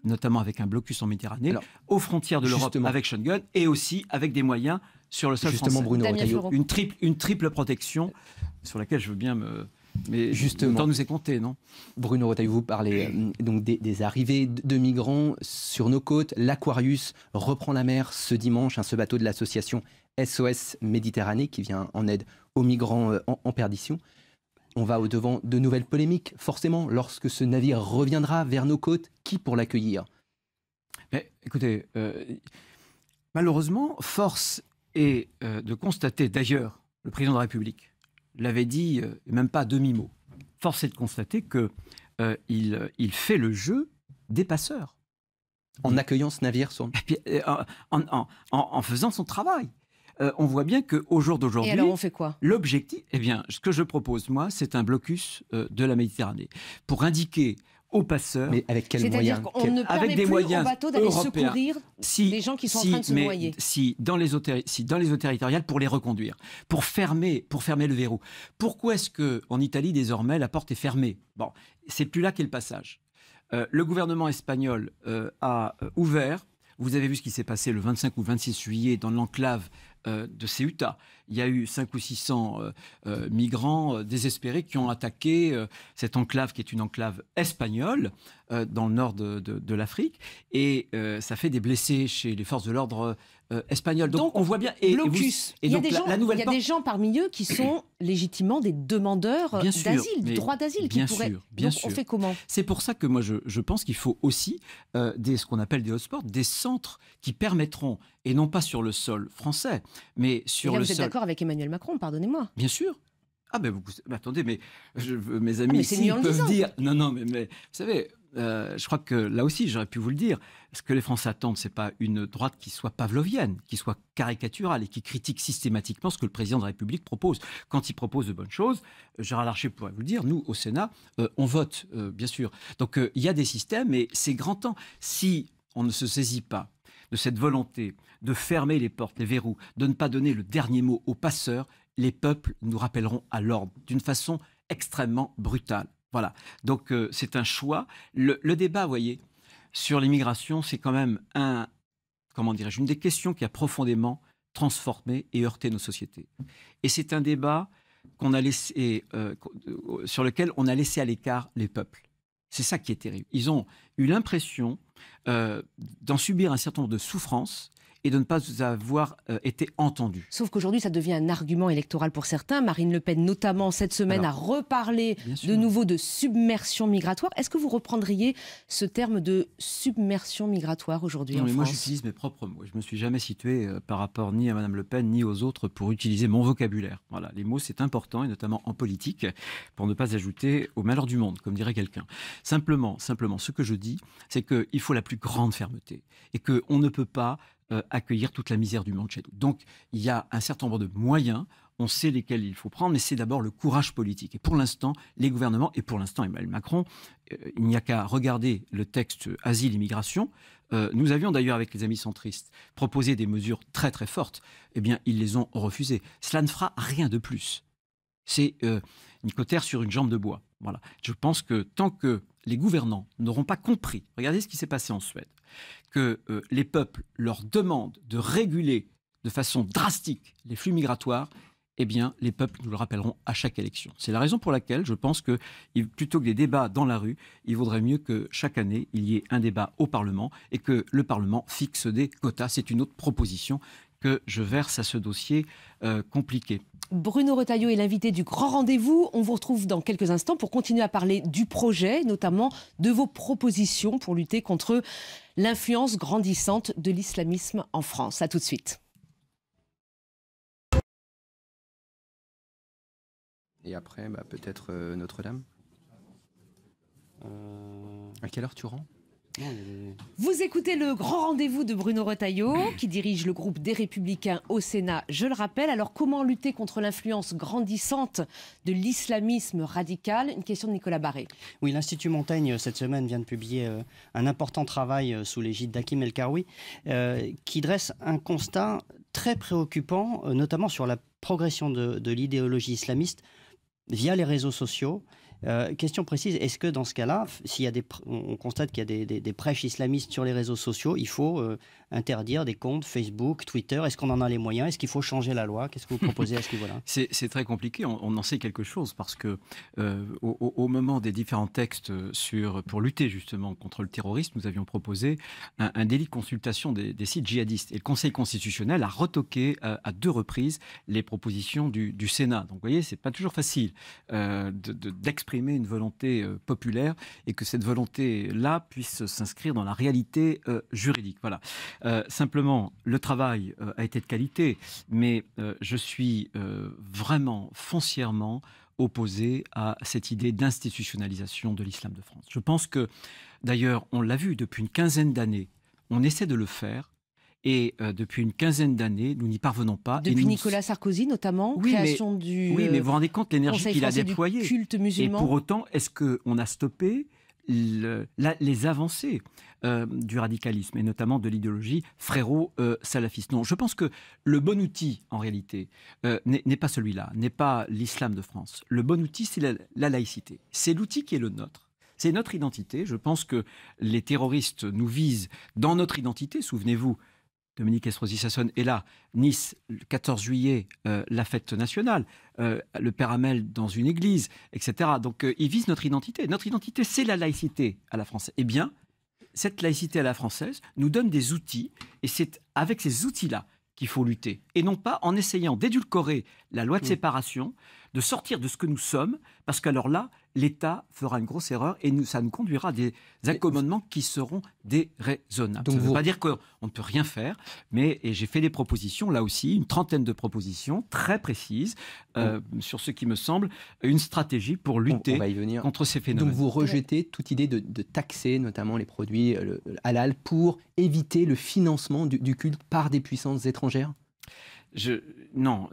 notamment avec un blocus en Méditerranée, alors, aux frontières de l'Europe avec Schengen, et aussi avec des moyens sur le sol français. Bruno Retailleau. Une triple protection sur laquelle je veux bien me... Mais justement, le temps nous est compté, non? Bruno Retailleau, vous parlez donc des arrivées de migrants sur nos côtes. L'Aquarius reprend la mer ce dimanche, ce bateau de l'association SOS Méditerranée qui vient en aide aux migrants en perdition. On va au-devant de nouvelles polémiques, forcément, lorsque ce navire reviendra vers nos côtes. Qui pour l'accueillir? Mais, écoutez, malheureusement, force est de constater, d'ailleurs, le président de la République l'avait dit, même pas à demi-mot, force est de constater qu'il fait le jeu des passeurs. En accueillant ce navire en faisant son travail. On voit bien qu'au jour d'aujourd'hui... Et alors on fait quoi? L'objectif, eh bien, ce que je propose, moi, c'est un blocus de la Méditerranée. Pour indiquer aux passeurs... Mais avec quels moyens? C'est-à-dire qu'on ne permet plus aux bateaux d'aller secourir les gens qui sont en train de se noyer. Si dans les eaux territoriales, pour les reconduire, pour fermer le verrou. Pourquoi est-ce qu'en Italie, désormais, la porte est fermée? Bon, c'est plus là qu'est le passage. Le gouvernement espagnol a ouvert... Vous avez vu ce qui s'est passé le 25 ou 26 juillet dans l'enclave de Ceuta. Il y a eu 500 ou 600 migrants désespérés qui ont attaqué cette enclave qui est une enclave espagnole dans le nord de l'Afrique. Et ça fait des blessés chez les forces de l'ordre espagnoles. Donc on voit bien... Blocus. Il y a des gens parmi eux qui sont légitimement des demandeurs d'asile, du droit d'asile. Bien sûr. On fait comment? C'est pour ça que moi je pense qu'il faut aussi ce qu'on appelle des hotspots, des centres qui permettront, et non pas sur le sol français, mais sur le sol... Vous êtes d'accord avec Emmanuel Macron, pardonnez-moi. Bien sûr. Ah ben attendez, mais mes amis ici peuvent dire... Non, mais vous savez... je crois que là aussi, j'aurais pu vous le dire, ce que les Français attendent, ce n'est pas une droite qui soit pavlovienne, qui soit caricaturale et qui critique systématiquement ce que le président de la République propose. Quand il propose de bonnes choses, Gérard Larcher pourrait vous le dire, nous, au Sénat, on vote, bien sûr. Donc, il y a des systèmes et c'est grand temps. Si on ne se saisit pas de cette volonté de fermer les portes, les verrous, de ne pas donner le dernier mot aux passeurs, les peuples nous rappelleront à l'ordre d'une façon extrêmement brutale. Voilà, donc c'est un choix. Le débat, vous voyez, sur l'immigration, c'est quand même une des questions qui a profondément transformé et heurté nos sociétés. Et c'est un débat sur lequel on a laissé à l'écart les peuples. C'est ça qui est terrible. Ils ont eu l'impression d'en subir un certain nombre de souffrances et de ne pas avoir été entendus. Sauf qu'aujourd'hui, ça devient un argument électoral pour certains. Marine Le Pen, notamment, cette semaine, a reparlé de nouveau de submersion migratoire. Est-ce que vous reprendriez ce terme de submersion migratoire aujourd'hui en France? Moi, j'utilise mes propres mots. Je ne me suis jamais situé par rapport ni à Mme Le Pen, ni aux autres pour utiliser mon vocabulaire. Voilà, les mots, c'est important, et notamment en politique, pour ne pas ajouter au malheur du monde, comme dirait quelqu'un. Simplement, ce que je dis, c'est qu'il faut la plus grande fermeté et qu'on ne peut pas accueillir toute la misère du monde chez nous. Donc, il y a un certain nombre de moyens, on sait lesquels il faut prendre, mais c'est d'abord le courage politique. Et pour l'instant, les gouvernements, et pour l'instant Emmanuel Macron, il n'y a qu'à regarder le texte Asile-Immigration. Nous avions d'ailleurs, avec les amis centristes, proposé des mesures très très fortes. Eh bien, ils les ont refusées. Cela ne fera rien de plus. C'est une cautère sur une jambe de bois. Voilà. Je pense que tant que les gouvernants n'auront pas compris, regardez ce qui s'est passé en Suède, que les peuples leur demandent de réguler de façon drastique les flux migratoires, eh bien, les peuples nous le rappelleront à chaque élection. C'est la raison pour laquelle je pense que, plutôt que des débats dans la rue, il vaudrait mieux que chaque année, il y ait un débat au Parlement et que le Parlement fixe des quotas. C'est une autre proposition que je verse à ce dossier compliqué. Bruno Retailleau est l'invité du Grand Rendez-vous. On vous retrouve dans quelques instants pour continuer à parler du projet, notamment de vos propositions pour lutter contre l'influence grandissante de l'islamisme en France. À tout de suite. Et après, peut-être Notre-Dame. À quelle heure tu rends ? Vous écoutez le Grand Rendez-vous de Bruno Retailleau, qui dirige le groupe des Républicains au Sénat, je le rappelle. Alors, comment lutter contre l'influence grandissante de l'islamisme radical ? Une question de Nicolas Barré. Oui, l'Institut Montaigne, cette semaine, vient de publier un important travail sous l'égide d'Hakim El Karoui, qui dresse un constat très préoccupant, notamment sur la progression de l'idéologie islamiste via les réseaux sociaux. Question précise, est-ce que dans ce cas-là, on constate qu'il y a des prêches islamistes sur les réseaux sociaux, il faut interdire des comptes Facebook, Twitter? Est-ce qu'on en a les moyens? Est-ce qu'il faut changer la loi? Qu'est-ce que vous proposez à ce niveau-là? C'est très compliqué, on en sait quelque chose, parce que au moment des différents textes pour lutter justement contre le terrorisme, nous avions proposé un délit de consultation des sites djihadistes. Et le Conseil constitutionnel a retoqué à 2 reprises les propositions du Sénat. Donc vous voyez, c'est pas toujours facile d'exprimer une volonté populaire et que cette volonté-là puisse s'inscrire dans la réalité juridique. Voilà. Simplement, le travail a été de qualité, mais je suis vraiment foncièrement opposé à cette idée d'institutionnalisation de l'islam de France. Je pense que, d'ailleurs, on l'a vu depuis une quinzaine d'années, on essaie de le faire. Et depuis une quinzaine d'années, nous n'y parvenons pas. Depuis Nicolas Sarkozy, notamment, création du... Oui, mais vous vous rendez compte l'énergie qu'il a déployée. Culte musulman. Et pour autant, est-ce qu'on a stoppé les avancées du radicalisme, et notamment de l'idéologie frérot-salafiste? Non, je pense que le bon outil, en réalité, n'est pas celui-là, n'est pas l'islam de France. Le bon outil, c'est la laïcité. C'est l'outil qui est le nôtre. C'est notre identité. Je pense que les terroristes nous visent dans notre identité. Souvenez-vous, Dominique Estrosi Sassone est là. Nice, le 14 juillet, la fête nationale. Le Père Hamel dans une église, etc. Donc, ils visent notre identité. Notre identité, c'est la laïcité à la française. Eh bien, cette laïcité à la française nous donne des outils. Et c'est avec ces outils-là qu'il faut lutter. Et non pas en essayant d'édulcorer la loi de séparation, de sortir de ce que nous sommes, parce qu'alors là, l'État fera une grosse erreur et ça nous conduira à des accommodements qui seront déraisonnables. Ça ne veut pas dire qu'on ne peut rien faire, mais j'ai fait des propositions, là aussi, une trentaine de propositions très précises sur ce qui me semble une stratégie pour lutter contre ces phénomènes. Donc vous rejetez toute idée de taxer notamment les produits halal pour éviter le financement du culte par des puissances étrangères ? Non,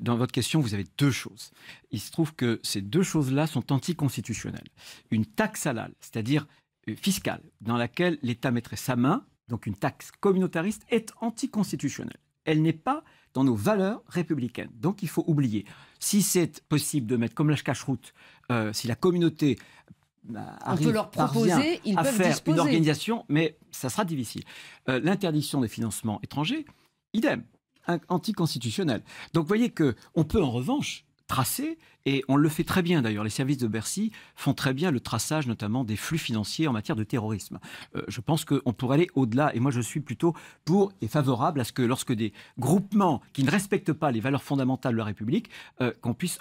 dans votre question, vous avez 2 choses. Il se trouve que ces 2 choses-là sont anticonstitutionnelles. Une taxe halal, c'est-à-dire fiscale, dans laquelle l'État mettrait sa main, donc une taxe communautariste, est anticonstitutionnelle. Elle n'est pas dans nos valeurs républicaines. Donc il faut oublier. Si c'est possible de mettre comme la cache-route, si la communauté on peut leur proposer, ils peuvent faire disposer. Une organisation, mais ça sera difficile. L'interdiction des financements étrangers, idem. Anticonstitutionnel. Donc vous voyez qu'on peut en revanche tracer, et on le fait très bien d'ailleurs, les services de Bercy font très bien le traçage notamment des flux financiers en matière de terrorisme. Je pense qu'on pourrait aller au-delà, et moi je suis plutôt pour et favorable à ce que lorsque des groupements qui ne respectent pas les valeurs fondamentales de la République, qu'on puisse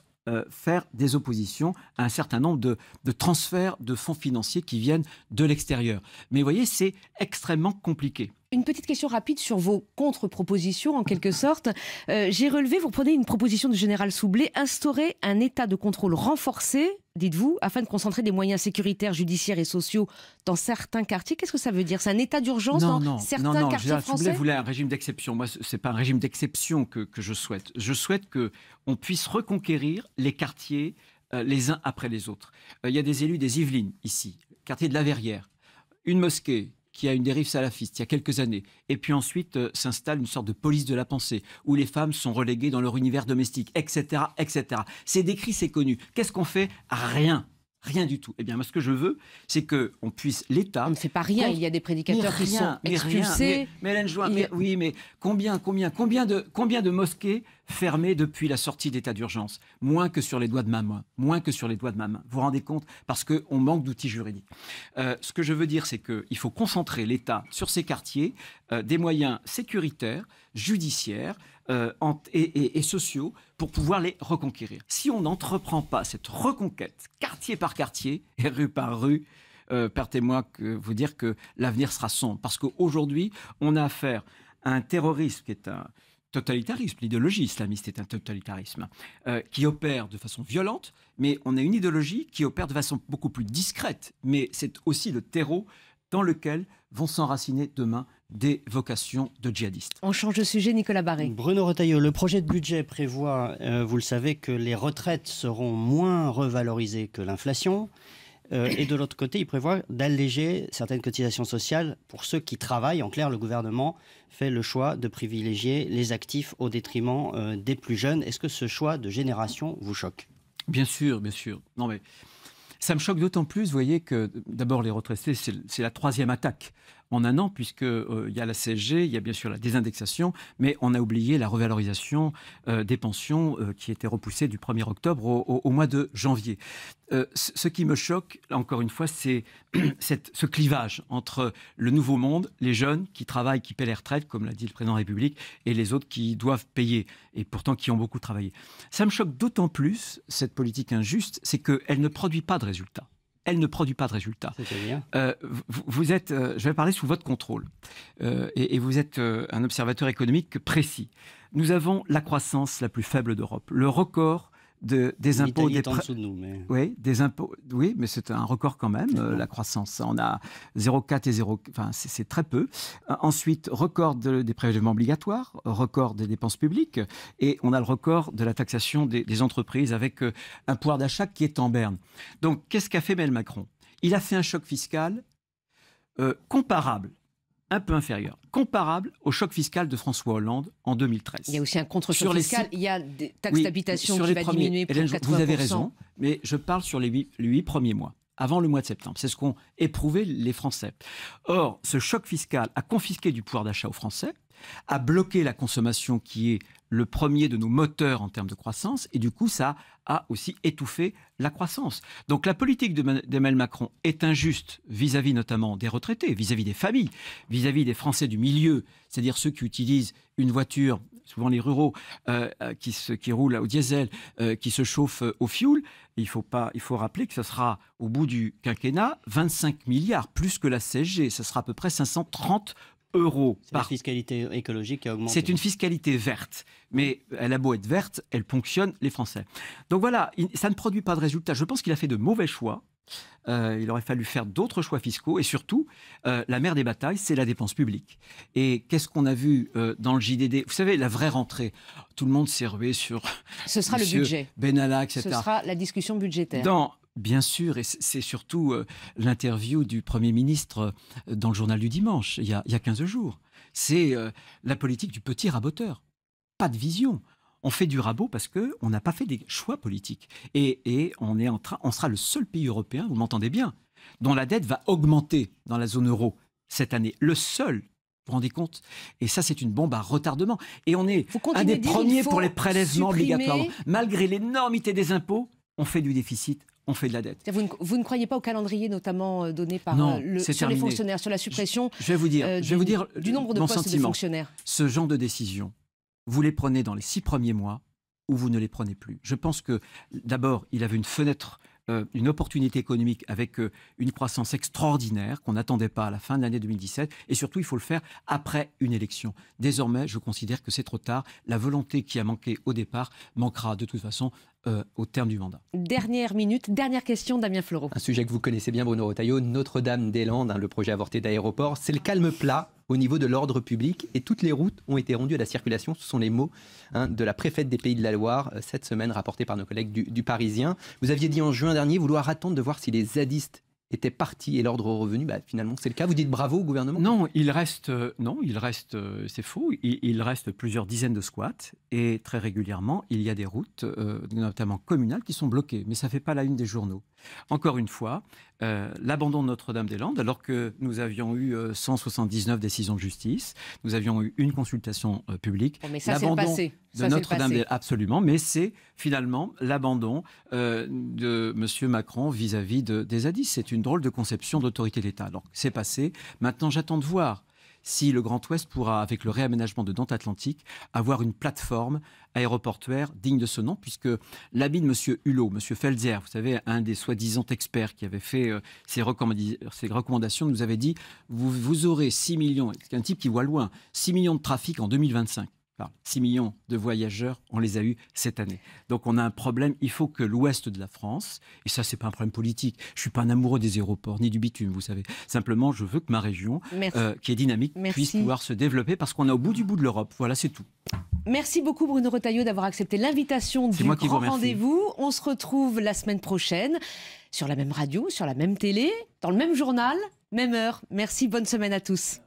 faire des oppositions à un certain nombre de transferts de fonds financiers qui viennent de l'extérieur. Mais vous voyez, c'est extrêmement compliqué. Une petite question rapide sur vos contre-propositions, en quelque sorte. J'ai relevé, vous prenez une proposition du général Soublé, instaurer un état de contrôle renforcé, dites-vous, afin de concentrer des moyens sécuritaires, judiciaires et sociaux dans certains quartiers. Qu'est-ce que ça veut dire? C'est un état d'urgence dans certains quartiers français? Soublé voulait un régime d'exception. Moi, ce n'est pas un régime d'exception que je souhaite. Je souhaite qu'on puisse reconquérir les quartiers les uns après les autres. Il y a des élus des Yvelines, ici, quartier de la Verrière, une mosquée qui a une dérive salafiste il y a quelques années. Et puis ensuite s'installe une sorte de police de la pensée, où les femmes sont reléguées dans leur univers domestique, etc., etc. C'est décrit, c'est connu. Qu'est-ce qu'on fait? Rien. Rien du tout. Eh bien, moi, ce que je veux, c'est qu'on puisse, l'État... On ne fait pas rien, il y a des prédicateurs qui sont expulsés. Mais Hélène Jouin, oui, mais combien de mosquées fermées depuis la sortie d'état d'urgence? Moins que sur les doigts de ma main. Moins que sur les doigts de ma main. Vous vous rendez compte? Parce qu'on manque d'outils juridiques. Ce que je veux dire, c'est qu'il faut concentrer l'État sur ces quartiers, des moyens sécuritaires, judiciaires, et sociaux pour pouvoir les reconquérir. Si on n'entreprend pas cette reconquête, quartier par quartier et rue par rue, permettez-moi de vous dire que l'avenir sera sombre. Parce qu'aujourd'hui, on a affaire à un terrorisme qui est un totalitarisme. L'idéologie islamiste est un totalitarisme qui opère de façon violente, mais on a une idéologie qui opère de façon beaucoup plus discrète. Mais c'est aussi le terreau dans lequel vont s'enraciner demain des vocations de djihadistes. On change de sujet, Nicolas Barré. Bruno Retailleau, le projet de budget prévoit, vous le savez, que les retraites seront moins revalorisées que l'inflation. Et de l'autre côté, il prévoit d'alléger certaines cotisations sociales pour ceux qui travaillent. En clair, le gouvernement fait le choix de privilégier les actifs au détriment des plus jeunes. Est-ce que ce choix de génération vous choque? Bien sûr, bien sûr. Non mais... Ça me choque d'autant plus, vous voyez, que d'abord les retraités, c'est la troisième attaque en un an, puisqu'il y a la CSG, il y a bien sûr la désindexation, mais on a oublié la revalorisation des pensions qui était repoussée du 1er octobre au mois de janvier. Ce qui me choque, encore une fois, c'est ce clivage entre le nouveau monde, les jeunes qui travaillent, qui paient les retraites, comme l'a dit le président de la République, et les autres qui doivent payer, et pourtant qui ont beaucoup travaillé. Ça me choque d'autant plus, cette politique injuste, c'est qu'elle ne produit pas de résultats. Elle ne produit pas de résultats. C'est-à-dire vous êtes, je vais parler sous votre contrôle, et vous êtes un observateur économique précis. Nous avons la croissance la plus faible d'Europe. Le record des impôts, est en dessous de nous, mais... Oui, des impôts. Oui, mais c'est un record quand même, la croissance. On a 0,4 et 0, enfin c'est très peu. Ensuite, record des prélèvements obligatoires, record des dépenses publiques, et on a le record de la taxation des entreprises avec un pouvoir d'achat qui est en berne. Donc, qu'est-ce qu'a fait Emmanuel Macron? Il a fait un choc fiscal comparable, un peu inférieur, comparable au choc fiscal de François Hollande en 2013. Il y a aussi un contre-choc fiscal, il y a des taxes d'habitation qui va diminuer pour 80%. Vous avez raison, mais je parle sur les 8 premiers mois, avant le mois de septembre. C'est ce qu'ont éprouvé les Français. Or, ce choc fiscal a confisqué du pouvoir d'achat aux Français, a bloqué la consommation qui est le premier de nos moteurs en termes de croissance, et du coup, ça a aussi étouffé la croissance. Donc la politique d'Emmanuel Macron est injuste vis-à-vis notamment des retraités, vis-à-vis des familles, vis-à-vis des Français du milieu, c'est-à-dire ceux qui utilisent une voiture, souvent les ruraux, qui roulent au diesel, qui se chauffent au fioul. Il faut rappeler que ce sera, au bout du quinquennat, 25 milliards, plus que la CSG. Ce sera à peu près 530 euros. C'est la fiscalité écologique qui a augmenté. C'est une fiscalité verte, mais elle a beau être verte, elle ponctionne les Français. Donc voilà, ça ne produit pas de résultats. Je pense qu'il a fait de mauvais choix. Il aurait fallu faire d'autres choix fiscaux, et surtout, la mère des batailles, c'est la dépense publique. Et qu'est-ce qu'on a vu dans le JDD? Vous savez, la vraie rentrée, tout le monde s'est rué sur... Ce sera le budget. Benalla, etc. Ce sera la discussion budgétaire. Bien sûr, et c'est surtout l'interview du Premier ministre dans le journal du dimanche, il y a 15 jours. C'est la politique du petit raboteur. Pas de vision. On fait du rabot parce qu'on n'a pas fait des choix politiques. Et on sera le seul pays européen, vous m'entendez bien, dont la dette va augmenter dans la zone euro cette année. Le seul. Vous vous rendez compte? Et ça, c'est une bombe à retardement. Et on est un des premiers pour les prélèvements obligatoires. Malgré l'énormité des impôts, on fait du déficit. On fait de la dette. Vous ne croyez pas au calendrier notamment donné par sur les fonctionnaires, sur la suppression je vais vous dire du nombre de postes de fonctionnaires? Ce genre de décision, vous les prenez dans les 6 premiers mois ou vous ne les prenez plus. Je pense que d'abord, il avait une fenêtre, une opportunité économique avec une croissance extraordinaire qu'on n'attendait pas à la fin de l'année 2017. Et surtout, il faut le faire après une élection. Désormais, je considère que c'est trop tard. La volonté qui a manqué au départ manquera de toute façon au terme du mandat. Dernière minute, dernière question, Damien Fleureau. Un sujet que vous connaissez bien, Bruno Retailleau, Notre-Dame-des-Landes, le projet avorté d'aéroport. C'est le calme plat au niveau de l'ordre public et toutes les routes ont été rendues à la circulation. Ce sont les mots de la préfète des Pays de la Loire cette semaine, rapportés par nos collègues du Parisien. Vous aviez dit en juin dernier vouloir attendre de voir si les zadistes était parti et l'ordre revenu. Finalement, c'est le cas. Vous dites bravo au gouvernement? Non, il reste, c'est faux. Il reste plusieurs dizaines de squats et très régulièrement, il y a des routes, notamment communales, qui sont bloquées. Mais ça ne fait pas la une des journaux. Encore une fois, l'abandon de Notre-Dame-des-Landes, alors que nous avions eu 179 décisions de justice, nous avions eu une consultation publique. Bon, mais ça, c'est le passé. De Notre-Dame, absolument, mais c'est finalement l'abandon de M. Macron vis-à-vis des ZADIS. C'est une drôle de conception d'autorité de l'État. Alors, c'est passé. Maintenant, j'attends de voir si le Grand Ouest pourra, avec le réaménagement de Nantes Atlantique, avoir une plateforme aéroportuaire digne de ce nom, puisque l'ami de M. Hulot, M. Felzer, vous savez, un des soi-disant experts qui avait fait ces recommandations, nous avait dit vous aurez 6 millions, c'est un type qui voit loin, 6 millions de trafic en 2025. 6 millions de voyageurs, on les a eus cette année. Donc on a un problème, il faut que l'ouest de la France, et ça c'est pas un problème politique, je suis pas un amoureux des aéroports, ni du bitume, vous savez. Simplement, je veux que ma région, qui est dynamique, puisse pouvoir se développer parce qu'on est au bout de l'Europe. Voilà, c'est tout. Merci beaucoup Bruno Retailleau d'avoir accepté l'invitation du Grand Rendez-vous. On se retrouve la semaine prochaine sur la même radio, sur la même télé, dans le même journal, même heure. Merci, bonne semaine à tous.